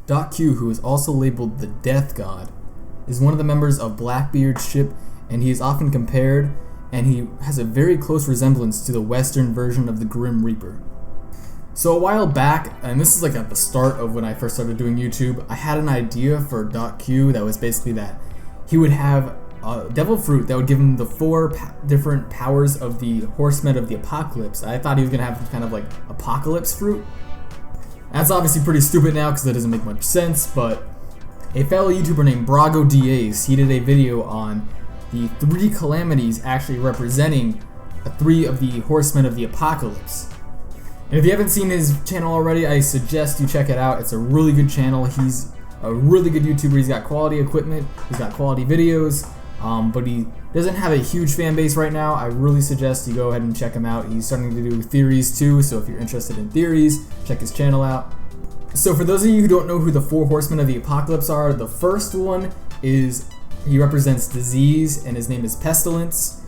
Doc Q, who is also labeled the Death God, is one of the members of Blackbeard's ship, and he is often compared, and he has a very close resemblance to the Western version of the Grim Reaper. So a while back, and this is like at the start of when I first started doing YouTube, I had an idea for Doc Q that was basically that he would have a devil fruit that would give him the 4 different powers of the horsemen of the apocalypse. I thought he was going to have kind of like apocalypse fruit. That's obviously pretty stupid now because that doesn't make much sense, but a fellow YouTuber named Brago DAs, he did a video on the 3 calamities actually representing 3 of the horsemen of the apocalypse. And if you haven't seen his channel already, I suggest you check it out. It's a really good channel. He's a really good YouTuber. He's got quality equipment, he's got quality videos, but he doesn't have a huge fan base right now. I really suggest you go ahead and check him out. He's starting to do theories too, so if you're interested in theories, check his channel out. So for those of you who don't know who the 4 horsemen of the apocalypse are, the first one is, he represents disease, and his name is pestilence.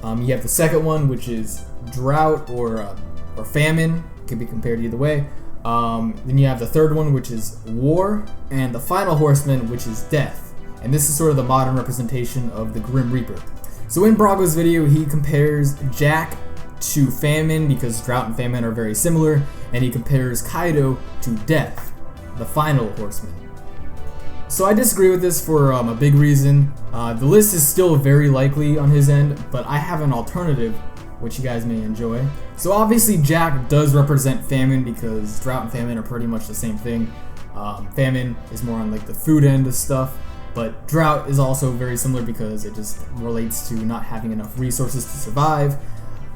You have the second one, which is drought or famine, could be compared either way. Then you have the third one, which is war, and the final horseman, which is death. And this is sort of the modern representation of the Grim Reaper. So in Brago's video, he compares Jack to famine because drought and famine are very similar, and he compares Kaido to death, the final horseman. So I disagree with this for a big reason. The list is still very likely on his end, but I have an alternative which you guys may enjoy. So obviously Jack does represent famine because drought and famine are pretty much the same thing. Famine is more on like the food end of stuff, but drought is also very similar because it just relates to not having enough resources to survive.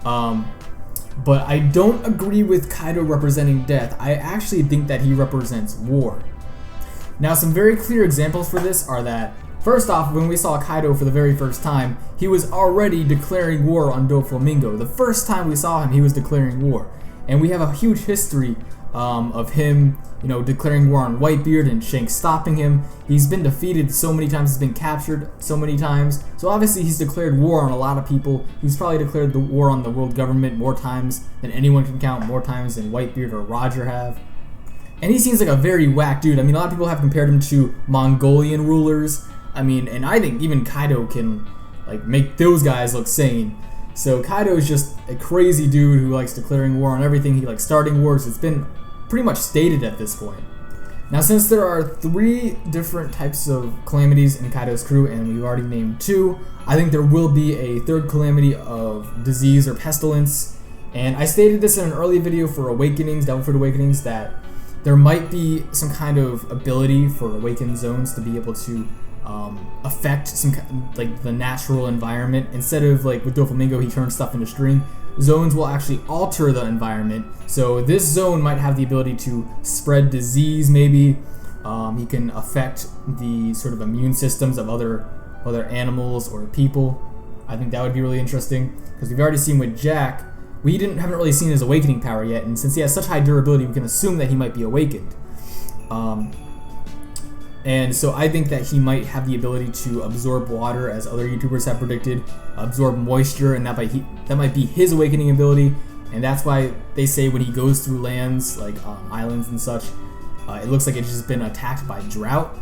But I don't agree with Kaido representing death. I actually think that he represents war. Now some very clear examples for this are that, first off, when we saw Kaido for the very first time, he was already declaring war on Doflamingo. The first time we saw him, he was declaring war. And we have a huge history of him, declaring war on Whitebeard and Shanks stopping him. He's been defeated so many times, he's been captured so many times. So obviously he's declared war on a lot of people. He's probably declared the war on the world government more times than anyone can count, more times than Whitebeard or Roger have. And he seems like a very whack dude. I mean, a lot of people have compared him to Mongolian rulers. I mean, and I think even Kaido can make those guys look sane. So Kaido is just a crazy dude who likes declaring war on everything. He likes starting wars. It's been pretty much stated at this point. Now, since there are 3 different types of calamities in Kaido's crew, and we've already named 2, I think there will be a 3rd calamity of disease or pestilence. And I stated this in an early video for Awakenings, Devil Fruit Awakenings, that there might be some kind of ability for awakened zones to be able to affect some the natural environment. Instead of with Doflamingo, he turns stuff into string. Zones will actually alter the environment. So this zone might have the ability to spread disease. Maybe he can affect the sort of immune systems of other animals or people. I think that would be really interesting because we've already seen with Jack. We haven't really seen his awakening power yet, and since he has such high durability, we can assume that he might be awakened. And so I think that he might have the ability to absorb water, as other YouTubers have predicted, absorb moisture, and that might be his awakening ability. And that's why they say when he goes through lands like islands and such, it looks like it's just been attacked by drought.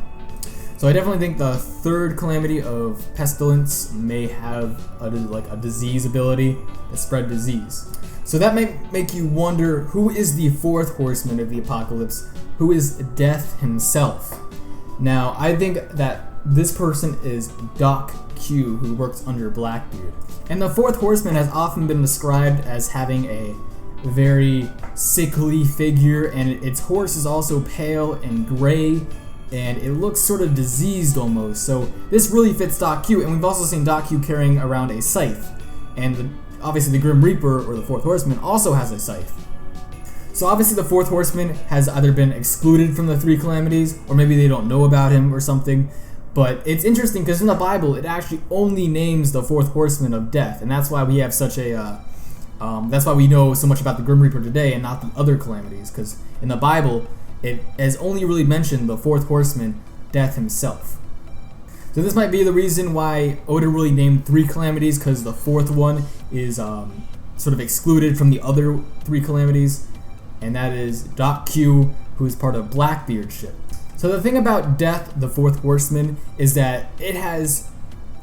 So I definitely think the 3rd calamity of pestilence may have a disease ability to spread disease. So that may make you wonder, who is the 4th horseman of the apocalypse? Who is Death himself? Now, I think that this person is Doc Q, who works under Blackbeard. And the 4th horseman has often been described as having a very sickly figure, and its horse is also pale and gray, and it looks sort of diseased almost. So this really fits Doc Q, and we've also seen Doc Q carrying around a scythe. And obviously the Grim Reaper, or the 4th horseman, also has a scythe. So obviously the 4th horseman has either been excluded from the 3 calamities, or maybe they don't know about him or something. But it's interesting because in the Bible, it actually only names the 4th horseman of death, and that's why we have such a, that's why we know so much about the Grim Reaper today and not the other calamities. Because in the Bible, it has only really mentioned the 4th horseman, Death himself. So this might be the reason why Oda really named 3 calamities, because the 4th one is sort of excluded from the other 3 calamities, and that is Doc Q, who is part of Blackbeard's ship. So So the thing about Death, the fourth horseman, is that it has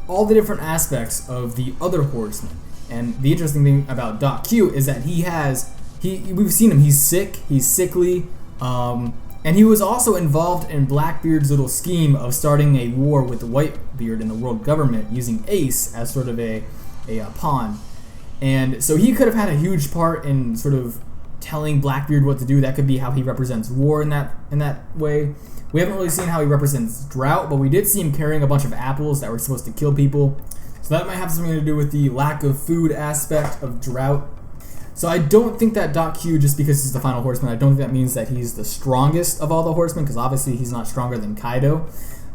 all the different aspects of the other horsemen. And the interesting thing about Doc Q is that we've seen him, he's sick, he's sickly, and he was also involved in Blackbeard's little scheme of starting a war with Whitebeard and the world government using Ace as sort of a pawn. And so he could have had a huge part in sort of telling Blackbeard what to do. That could be how he represents war in that way. We haven't really seen how he represents drought, but we did see him carrying a bunch of apples that were supposed to kill people. So that might have something to do with the lack of food aspect of drought. So I don't think that Doc Q, just because he's the final horseman, I don't think that means that he's the strongest of all the horsemen, because obviously he's not stronger than Kaido.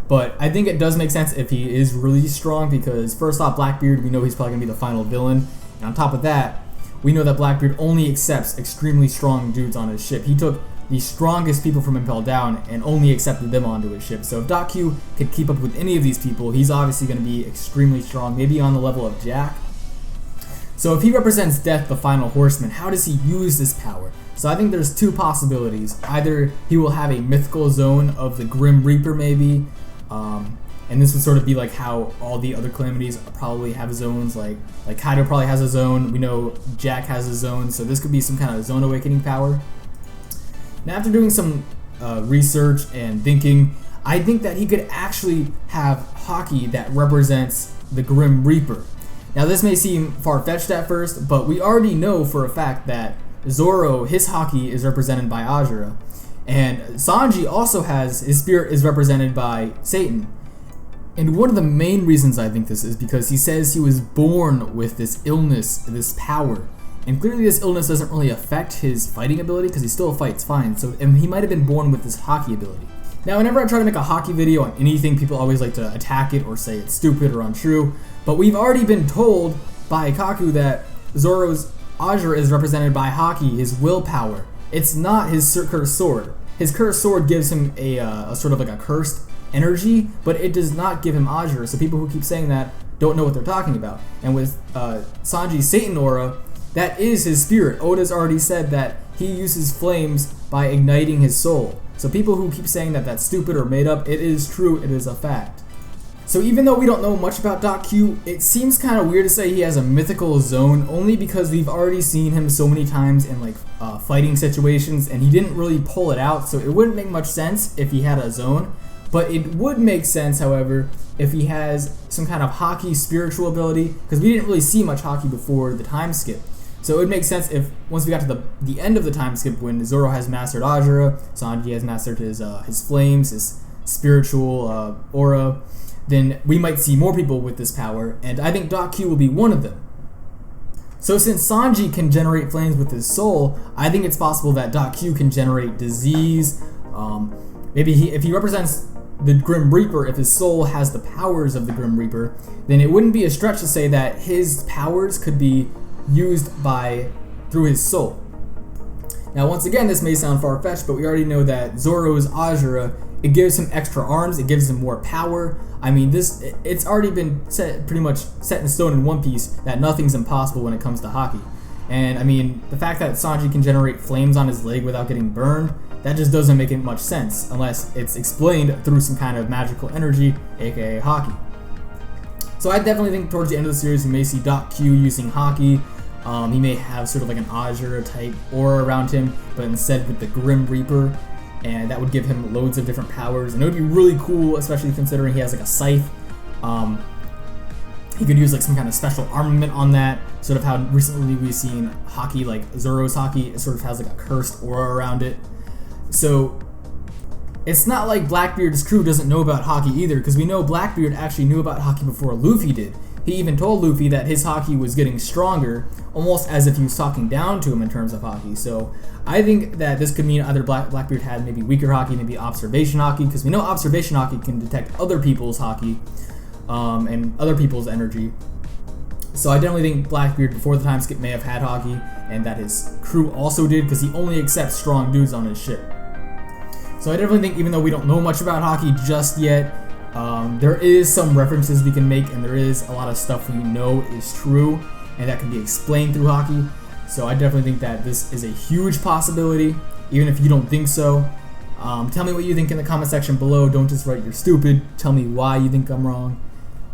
But I think it does make sense if he is really strong, because first off, Blackbeard, we know he's probably going to be the final villain. And on top of that, we know that Blackbeard only accepts extremely strong dudes on his ship. He took the strongest people from Impel Down and only accepted them onto his ship. So if Doc Q could keep up with any of these people, he's obviously going to be extremely strong, maybe on the level of Jack. So if he represents Death, the final horseman, how does he use this power? So I think there's two possibilities. Either he will have a mythical zone of the Grim Reaper, maybe, and this would sort of be like how all the other Calamities probably have zones. Like Kaido probably has a zone. We know Jack has a zone. So this could be some kind of zone awakening power. Now, after doing some research and thinking, I think that he could actually have Haki that represents the Grim Reaper. Now, this may seem far-fetched at first, but we already know for a fact that Zoro, his Haki is represented by Ajura, and Sanji also has, his spirit is represented by Satan. And one of the main reasons I think this is because he says he was born with this illness, this power. And clearly this illness doesn't really affect his fighting ability because he still fights fine. So and he might have been born with this Haki ability. Now, whenever I try to make a Haki video on anything, people always like to attack it or say it's stupid or untrue. But we've already been told by Kaku that Zoro's Ajura is represented by Haki, his willpower. It's not his cursed sword. His cursed sword gives him a sort of like a cursed energy, but it does not give him Ajura. So people who keep saying that don't know what they're talking about. And with Sanji's Satan aura, that is his spirit. Oda's already said that he uses flames by igniting his soul. So people who keep saying that that's stupid or made up, it is true, it is a fact. So even though we don't know much about Doc Q, it seems kind of weird to say he has a mythical zone only because we've already seen him so many times in like fighting situations and he didn't really pull it out, so it wouldn't make much sense if he had a zone. But it would make sense, however, if he has some kind of Haki spiritual ability, because we didn't really see much Haki before the time skip. So it would make sense if, once we got to the end of the time skip, when Zoro has mastered Ajura, Sanji has mastered his flames, his spiritual aura, then we might see more people with this power, and I think Doc Q will be one of them. So since Sanji can generate flames with his soul, I think it's possible that Doc Q can generate disease. Maybe if he represents the Grim Reaper, if his soul has the powers of the Grim Reaper, then it wouldn't be a stretch to say that his powers could be used through his soul. Now, once again, this may sound far-fetched, but we already know that Zoro's Ajura, it gives him extra arms, it gives him more power. I mean, it's already been pretty much set in stone in One Piece that nothing's impossible when it comes to Haki. And I mean, the fact that Sanji can generate flames on his leg without getting burned, that just doesn't make it much sense unless it's explained through some kind of magical energy, aka Haki. So I definitely think towards the end of the series we may see Doc Q using Haki. He may have sort of like an Ajura type aura around him, but instead with the Grim Reaper, and that would give him loads of different powers, and it would be really cool, especially considering he has like a scythe. He could use like some kind of special armament on that, sort of how recently we've seen Haki, like Zoro's Haki, it sort of has like a cursed aura around it. So it's not like Blackbeard's crew doesn't know about Haki either, because we know Blackbeard actually knew about Haki before Luffy did. He even told Luffy that his Haki was getting stronger, almost as if he was talking down to him in terms of Haki. So I think that this could mean either Blackbeard had maybe weaker Haki, maybe observation Haki, because we know observation Haki can detect other people's Haki and other people's energy. So I definitely think Blackbeard before the time skip may have had Haki, and that his crew also did, because he only accepts strong dudes on his ship. So I definitely think, even though we don't know much about Haki just yet, there is some references we can make, and there is a lot of stuff we know is true, and that can be explained through Haki. So I definitely think that this is a huge possibility, even if you don't think so. Tell me what you think in the comment section below. Don't just write you're stupid. Tell me why you think I'm wrong.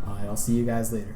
I'll see you guys later.